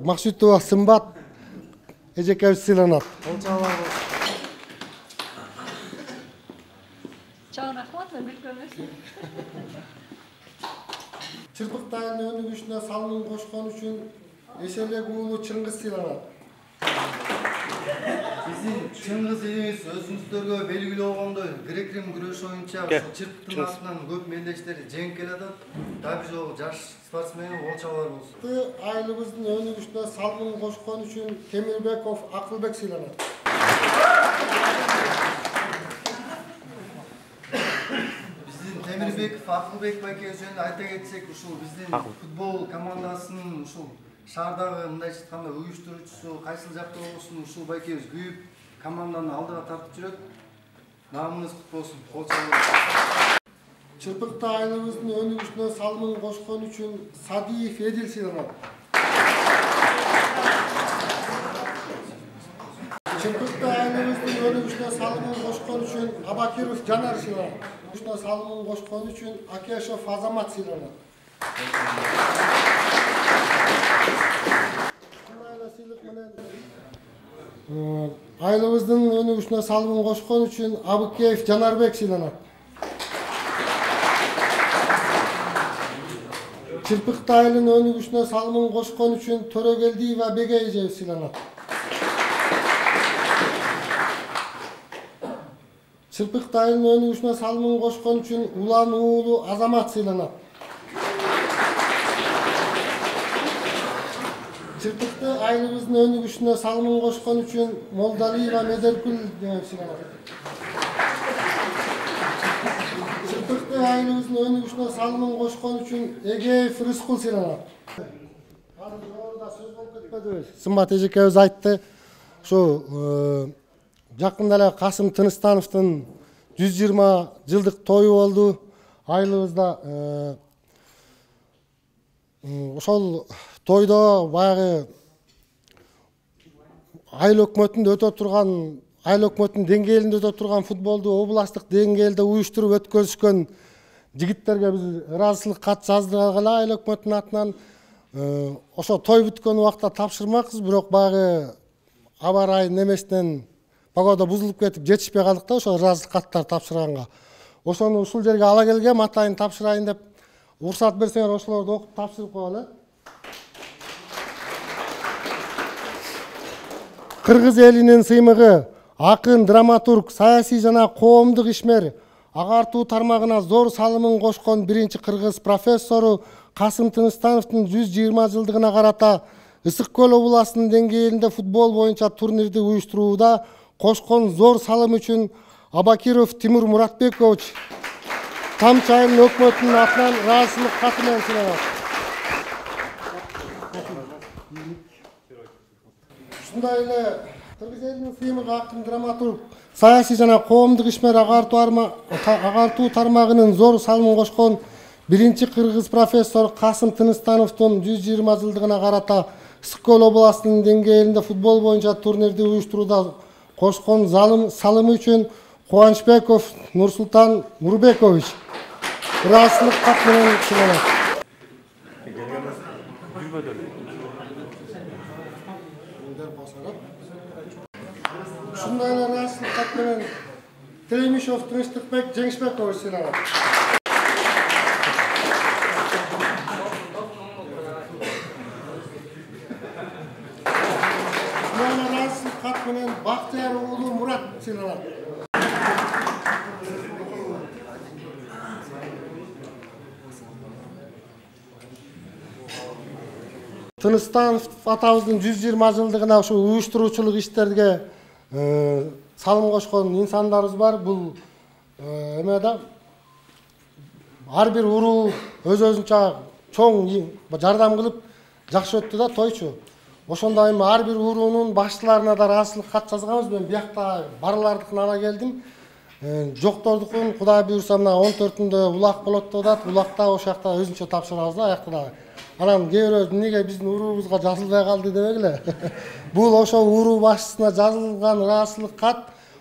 [SPEAKER 6] Максутова Сымбат эжекебиз сыйланат.
[SPEAKER 7] Чоң рахмат, билгенбиз.
[SPEAKER 6] Чырпыкты айылынын өнүгүшүнө салымын кошкон үчүн Эселек уулу Чыңгыз сыйланат.
[SPEAKER 1] Биздин Чыңгыз элибиз өзүңүздөргө белгилүү болгондой грек-рим күрөшү боюнча Чырпыктын атынан көп мелдештери жеңип келатат. Дагы бир жолу жаш спортсмен болчалар болсун.
[SPEAKER 6] Айылыбыздын өнүгүшүнө салымын кошкон үчүн Темирбеков Акылбек сыйланат.
[SPEAKER 1] Биздин Темирбеков Акылбек байкебиз жөнүндө айта кетсек, ушул биздин футбол командасынын ушул шаардагы мындайча айтканда уюштуруучусу, кайсыл жакта болбосун ушул байкебиз күйүп команданы алдыга тартып жүрөт. Наамыңыз кут болсун. Кол чабыңыз.
[SPEAKER 6] Чырпыкты айылыбыздын өнүгүшүнө салымын кошкон үчүн Садиев Эдил сыйланат. Чырпыкты айылыбыздын өнүгүшүнө салымын кошкон үчүн Абакиров Жанар сыйланат. Салымын кошкон үчүн Акешов Азамат сыйланат. Айылыбыздын өнүгүшүнө салымын кошкон үчүн Абыкеев Жанарбек сыйланат. Чырпыкты айылынын өнүгүшүнө салымын кошкон үчүн Төрөгелдиева Беге эжебиз сыйланат. Чырпыкты айылынын өнүгүшүнө салымын кошкон үчүн Улан уулу Азамат сыйланат. Çırpıklı aylığımızın önügüşüne salımın koşkan üçün Moldaliva Mederkül jеңipчилер. Çırpıklı aylığımızın önügüşüne salımın koşkan üçün Egeev Rıskul сыйланат. Hazır orada söz bolup ketpedi. Сымбат эжекебиз айтты. Şu жақында эле Касым Тыныстановдун 120 жылдык тою болду. Айылыбызда ошол тойдо баягы айыл өкмөтүндө өтө турган, айыл өкмөтүнүн деңгээлинде өтө турган футболду областтык деңгээлде уюштуруп өткөзүшкөн жигиттерге биз ыраазычылык кат жаздык эле айыл өкмөтүнүн атынан. Ошо той бүткөн убакта тапшырмакпыз, бирок баягы аба ырайы немесинен погода бузулуп кетип жетишпей калдык да ошо ыраазычылык каттар тапшырганга. Ошону ушул жерге ала келгем, атайын тапшырайын деп. Уруксат берсеңер ошолорду окуп тапшырып коелу. Кыргыз элинин сыймыгы, акын, драматург, саясий жана коомдук ишмер, агартуу тармагына зор салымын кошкон биринчи кыргыз профессору Касым Тыныстановдун 120 жылдыгына карата Ысык көл областынын деңгээлинде футбол боюнча турнирди уюштурууда кошкон зор салым үчүн Абакиров Тимур Муратбекович Тамчы айылынын өкмөтүнүн атынан ыраазычылык каты менен сыйланат. Ушундай эле кыргыз элинин сыймыгы, акын, драматург, саясий жана коомдук ишмер агартуу тармагынын зор салымын кошкон биринчи кыргыз профессор Касым Тыныстановдун 120 жылдыгына карата Ысык көл областынын деңгээлинде футбол боюнча турнирди уюштурууда кошкон салымы үчүн Кубанычбеков Нурсултан Нурбекович ыраазычылык кат менен сыйланат. Ушундай эле ыраазычылык кат менен Телемишев Тынчтыкбек Жеңишбекович сыйланат. Кат менен Бактияр уулу Мурат сыйланат. Тыныстанов атабыздын 120 жылдыгына ушу уюштуруучулук иштерге салым кошкон инсандарыбыз бар. Бул эмеде ар бир уруу өз-өзүнчө чоң жардам кылып жакшы өттү да тойчу. Ошондой эми ар бир уруунун башчыларына да ыраазычылык кат жазганбыз. Мен биякта барлардыкын ала келдим. Жоктордукун Кудай буйрса мына 14-үндө улак болот деп атат. Улакта ошол жакта өзүнчө тапшырабыз да аякта да. Анан кээ бирөө эмнеге биздин уруубузга жазылбай калды дебек эле. Бул ошол уруу башчысына жазылган ыраазычылык кат,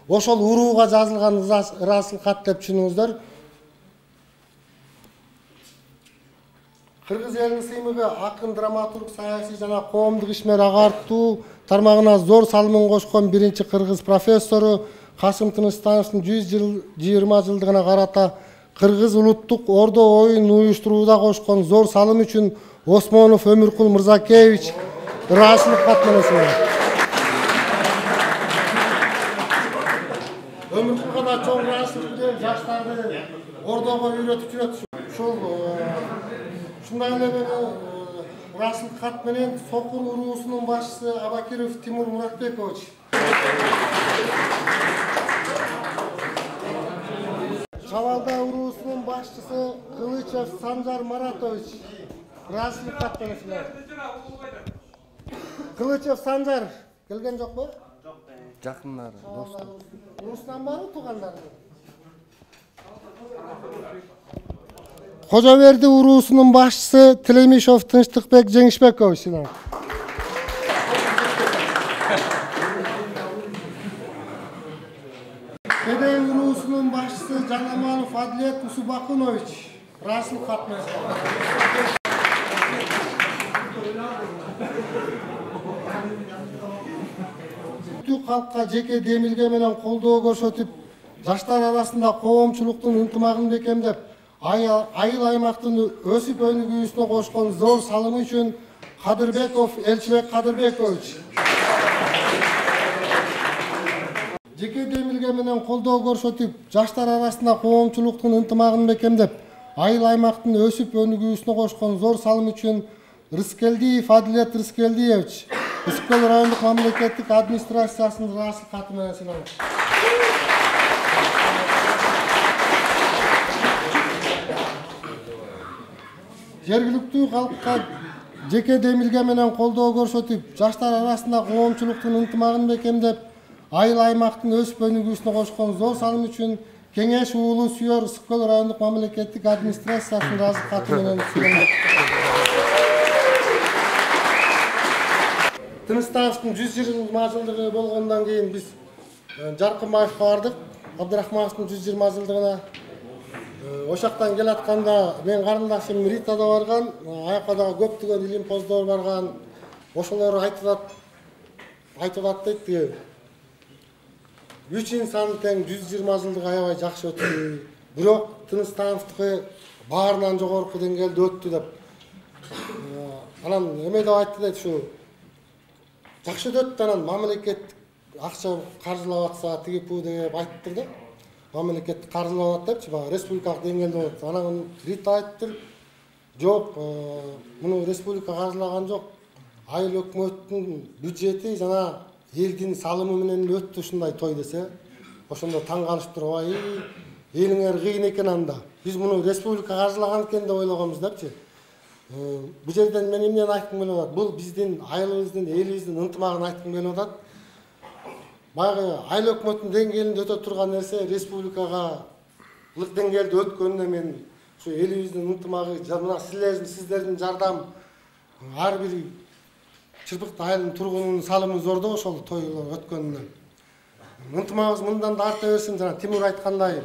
[SPEAKER 6] ошол урууга жазылган ыраазычылык кат деп түшүнүңүздөр. Кыргыз элинин сыймыгы, акын, драматург, саясий жана коомдук ишмер агартуу тармагына зор салымын кошкон биринчи кыргыз профессору Касым Тыныстановдун 120 жылдыгына карата Кыргыз улуттук ордо оюн уюштурууда кошкон зор салым үчүн Осмонов Өмүркул Мырзакевич ыраазычылык кат менен сыйланат. Өмүркулга да чоң ыраазычылык берип жаштарды ордого үйрөтүп жүрөт. Ушул ушундай эле ыраазычылык кат менен Сокур уруусунун башчысы Абакиров Тимур Муратбекович. Шавалда уруусунун башчысы Кылычев Санжар Маратович ыраазычылык кат менен сыйланат. Кылычев Санжар келген жокпу? Жок. Жакындары, достор. Урустан барбы туугандары? Кожоберди уруусунун башчысы Телемишев Тынчтыкбек Жеңишбекович сыйланат. Кедей уруусунун башчысы Жанаманов Адлет Усубакынович ыраазычылык кат менен сыйланат. Калкка жеке демилге менен колдоо көрсөтүп, жаштар арасында коомчулуктун ынтымагын бекемдеп, айыл аймактын өсүп өнүгүүсүнө кошкон зор салымы үчүн Кадырбеков Элчибек Кадырбекович. Жеке демилге менен колдоо көрсөтүп, жаштар арасында коомчулуктун ынтымагын бекемдеп, айыл аймактын өсүп өнүгүүсүнө кошкон зор салым үчүн Рыскелдиев Адилет Рыскелдиевич Үскөл райондук мамлекеттик администрациясынын ырашыл каты менен сыйланат. Жергиликтүү калкка жеке демилге менен колдоо көрсөтүп, жаштар арасында коомчулуктун ынтымагын бекемдеп, айыл аймактын өсүп өнүгүүсүнө кошкон зор салым үчүн Кеңеш уулу сүйөр Үскөл райондук мамлекеттик администрациясынын ыраазы каты менен сыйланат. Тыныстановдун 120 жылдыгы болгондон кийин биз Жаркынбаевге бардык. Абдрахмановдун 120 жылдыгына. Ошактан келатканда мен карындашым Рита да барган, аяка дагы көптөгөн илимпоздор барган. Ошолор айтып дейт. 3 инсан тең 120 жылдык аябай жакшы өттү. Бирок Тыныстановдуку баарынан жогорку деңгээлде өттү деп. Анан эме деп айтты дейт, ушу жакшы өттү, анан мамлекет акча каржылап атса, тиги бу деп айттыр да. Мамлекет каржылап атат депчи, бага республикалык деңгээлде болот. Анан Рита айтты, жок, муну республика каржылаган жок. Айыл өкмөттүн бюджети жана элдин салымы менен өттү ушундай той десе. Ошондо таң калышып туруп, элиңер кыйын экен анда. Биз муну республика каржылаган экен деп ойлогонбуз депчи. Бул жерден мен эмнени айткым келип атат? Бул биздин айылыбыздын, элибиздин ынтымагын айткым келип атат. Баягы айыл өкмөттүн деңгээлинде өтө турган нерсе республикага ылык деңгээлде өткөнүнө мен ушу элибиздин ынтымагы, мына сиздердин жардам, ар бир Чырпыкты айылдын тургунунун салымы зор да ошол тойлор өткөнүнө. Ынтымагыбыз мындан да арта берсин, жана Тимур айткандай,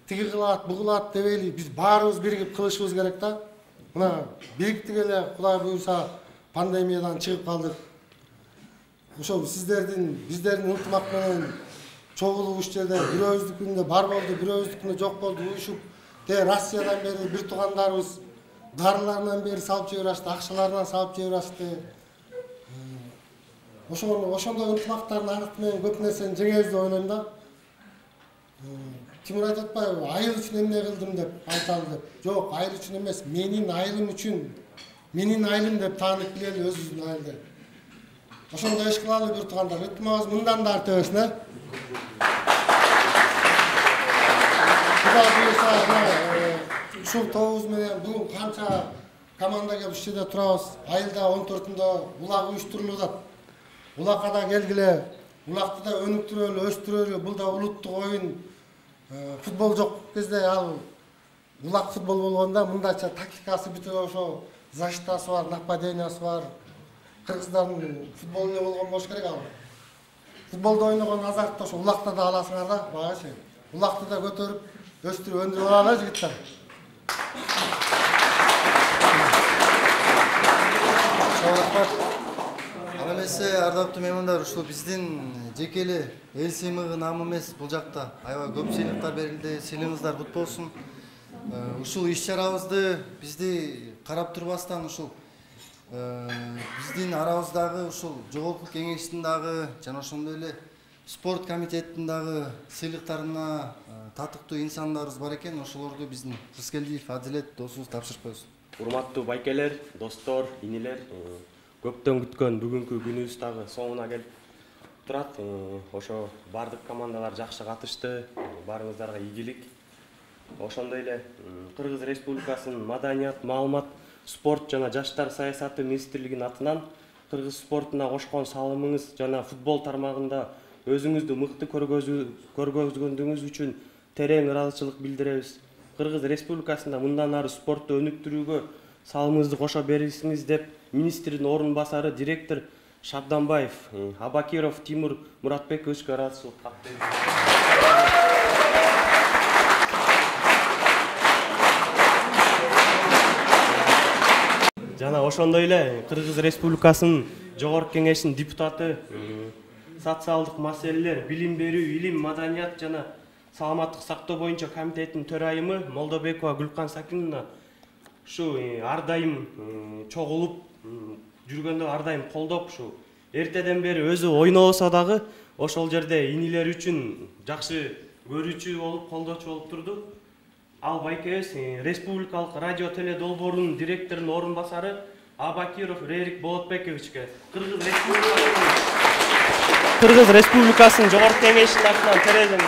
[SPEAKER 6] тиги кылат, бу кылат дебейли, биз баарыбыз биригип кылышыбыз керек да. Мына бириктик эле Кудай буйрса пандемиядан чыгып калдык. Ошол биздердин ынтымак менен чогулуп иш жерде бирөөбүздүкүндө бар болду, бирөөбүздүкүндө жок болду, уюшуп, Россиядан бери бир туугандарыбыз дарыларынан бери салып жиберип атышты, акчаларынан салып жиберип атышты. Ошондой ынтымактардын аркы менен көп нерсени жеңебиз деп ойлойм да. Тимур айтып атпайбы, айыл үчүн эмне кылдым деп айталы деп. Жок, айыл үчүн эмес, менин айылым үчүн, менин айылым деп таанып билели өзүбүздүн айылды. Ошондой иш кылалы бир туугандар, ынтымагыбыз мындан да арта берсин, Кудай буйрса, ушул тобубуз менен бүгүн канча команда келип ушул жерде турабыз. Айылда 14-үндө улак уюштурулуп атат. Улакка да келгиле, улакты да өнүктүрөлү, өстүрөлү. Бул да улуттук оюн. Футбол жок кезде ал улак футбол болгондо мындайча тактикасы бүтүп ошо защитасы бар, нападениясы бар. Кыргыздардын футболу эле болгон болуш керек ал. Футболдо ойногон азартты ошо улакта да аласыңар да, багычы. Улакты да көтөрүп, өстүрүп өндүрүп алалы жигиттер.
[SPEAKER 1] Ал эмесе ардактуу меймандар, ушул биздин жеке эле эл сыймыгы намы эмес, бул жакта аябай көп сыйлыктар берилди. Сыйлыгыңыздар кут болсун. Ушул иш чарабызды бизди карап турбастан ушул биздин арабыздагы ушул жогорку кеңештин дагы жана ошондой эле спорт комитеттин дагы сыйлыктарына татыктуу инсандарыбыз бар экен. Ошолорду биздин Рыскелдиев Адилет досубуз тапшырып койсун.
[SPEAKER 5] Урматтуу байкелер, достор, инилер, көптөн күткөн бүгүнкү күнүбүз дагы соңуна келип турат. Ошо бардык командалар жакшы катышты, баарыңыздарга ийгилик. Ошондой эле Кыргыз Республикасынын Маданият, Маалымат, спорт жана жаштар саясаты министрлигинин атынан кыргыз спортуна кошкон салымыңыз жана футбол тармагында өзүңүздү мыкты көргөзгөндүгүңүз үчүн терең ыраазычылык билдиребиз. Кыргыз Республикасында мындан ары спортту өнүктүрүүгө салымыңызды кошо берисиңиз деп министрдин орун басары директор Шабданбаев, Абакиров Тимур Муратбековичке ыраазычылык каттайбыз. Жана ошондой эле Кыргыз Республикасынын жогорку кеңешинин депутаты, социалдык маселелер, билим берүү, илим, маданият жана саламаттык сактоо боюнча комитеттин төрайымы Молдобекова Гүлкан Сакиновна ушу ар дайым чогулуп жүргөндө ар дайым колдоп, ушу эртеден бери өзү ойнобосо дагы ошол жерде инилер үчүн жакшы көрүүчү болуп, колдоочу болуп турду. Ал байкебиз республикалык радио теле долбоорунун директорунун орун басары Абакиров Рерик Болотбековичке Кыргыз Республикасынын Жогорку Кеңешинин атынан терезени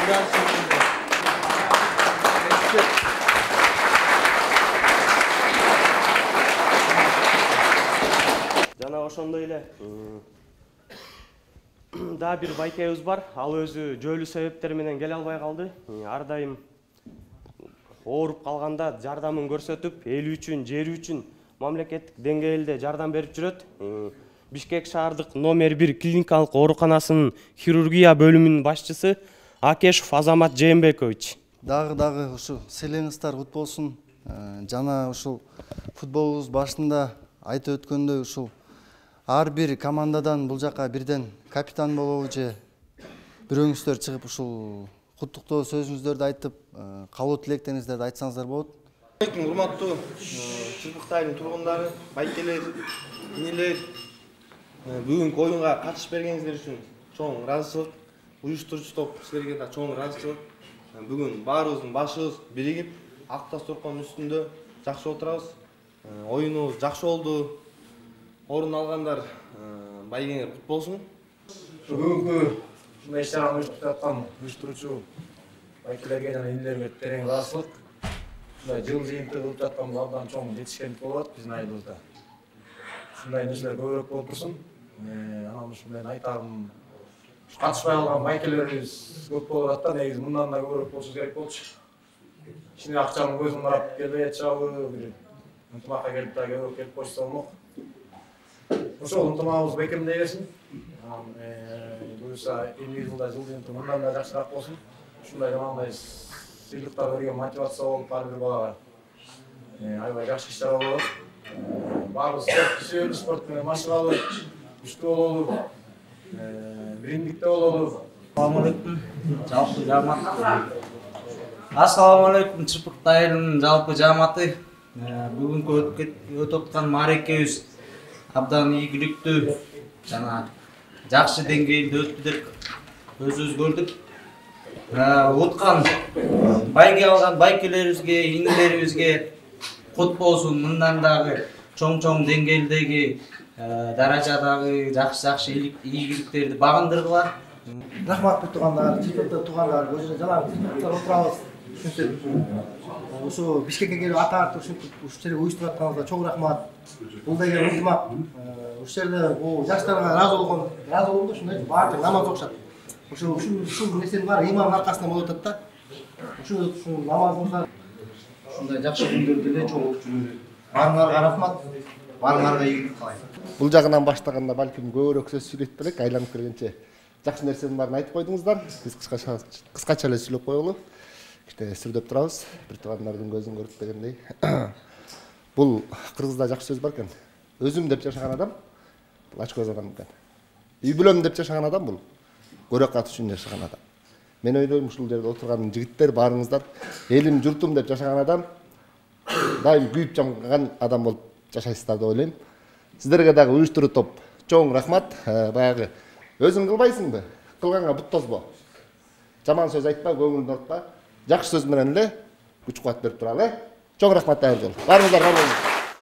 [SPEAKER 5] жана ошондой эле да бир байкебиз бар. Ал өзү жөлүү себептер менен келе албай калды. Ар дайым ооруп калганда жардамын көрсөтүп, эли үчүн, жери үчүн мамлекеттик деңгээлде жардам берип жүрөт. Бишкек шаардык номер 1 клиникалык ооруканасынын хирургия бөлүмүнүн башчысы Акешов Азамат Жээнбекович.
[SPEAKER 1] Дагы ушу селеңиздер кут болсун. Жана ушул футболубуз башында айтып өткөндөй ушул ар бир командадан бул жака бирден капитан болобу же бирөөңүздөр чыгып ушул куттуктоо сөзүңүздөрдү айтып, каалоо тилектериңиздерди айтсаңыздар болот.
[SPEAKER 11] Урматтуу Чырпыктайдын тургундары, байкелер, инилер, бүгүнкү оюнга катышып бергениңиздер үчүн чоң ыраазычылык. Уюштуруучу топ силерге да чоң ыраазычылык. Бүгүн баарыбыздын башыбыз биригип, ак тас торконун үстүндө жакшы отурабыз. Оюнубуз жакшы болду. Орун алгандар байгеңер кут болсун.
[SPEAKER 12] Бүгүнкү ушундай иш-чараны уюштуруп аткан уюштуруучу байкелерге жана инилерге терең ыраазычылык. Ушундай жыл жыйынтык кылып жаткан бул абдан чоң жетишкендик болот биздин айылыбызда. Ушундай нерселер көбүрөөк болуп турсун. Анан ушу менен айтарым, катышпай калган байкелерибиз көп болуп атат. Негизи мындан да көбүрөөк болушу керек болчу. Кичине акчанын көзүн карап келбей атышабы, бир ынтымакка келип да көбүрөөк келип койсо болмок. Ошол ынтымагыбыз бекемдей берсин. Буюрса эмне жылда жыл жыйынтык мындан да жакшыраак болсун. Ушундай жанагындай сыйлыктар берген мотивация болуп ар бир балага аябай жакшы иш-чара болот. Баарыбыз спорт спорт менен машыгалы, күчтүү бололу, биримдикте бололу.
[SPEAKER 13] Assalamu alaikum. Жалпы жамаат. Assalamu alaikum Чырпыктайдын жалпы жамааты. Бүгүнкү өтүп аткан маарекебиз абдан ийгиликтүү жана жакшы деңгээлде өттү деп өзүбүз көрдүк. Уткан байге алган байкелерибизге, инилерибизге кут болсун. Мындан дагы чоң деңгээлдеги даражадагы жакшы ийгиликтерди багындыргыла.
[SPEAKER 9] Рахмат туугандар, Чырпыкты туугандар, өзү жана отурабыз. Ушу Бишкекке келип атартып ушул жерге уюштуруп атканыңызга чоң рахмат. Бул деген ынтымак. Ушул жерде бул жаштарга ыраазы болду, ушундай баардыгы намаз окушат. Ушул нерсенин баары имамдын аркасынан болуп атат да. Ушул намазыңыздар ушундай жакшы күндөрдө эле чоң болуп жүрүлү. Баарыңарга рахмат. Баарыңарга ийгилик каалайм.
[SPEAKER 2] Бул жагынан баштаганда балким көбүрөөк сөз сүйлөйт белек, айланып келгенче жакшы нерсенин баарын айтып койдуңуздар. Биз кыскача эле сүйлөп коелу. Кичине сүрдөп турабыз. Бир туугандардын көзүн көрүп дегендей. Бул кыргызда жакшы сөз бар экен. Өзүм деп жашаган адам бул ач көз адам экен. Үй бүлөм деп жашаган адам бул көрөк ат үчүн жашаган адам. Мен ойлойм ушул жерде отурган жигиттер баарыңыздар элим журтум деп жашаган адам дайым күйүп жамган адам болуп жашайсыздар деп ойлойм. Сиздерге дагы уюштуруу топ чоң рахмат. Баягы өзүң кылбайсыңбы? Кылганга бут тозбо. Жаман сөз айтпа, көңүлүн ортпа. Жакшы сөз менен эле күч кубат берип туралы. Чоң рахмат ар жол. Баарыңыздар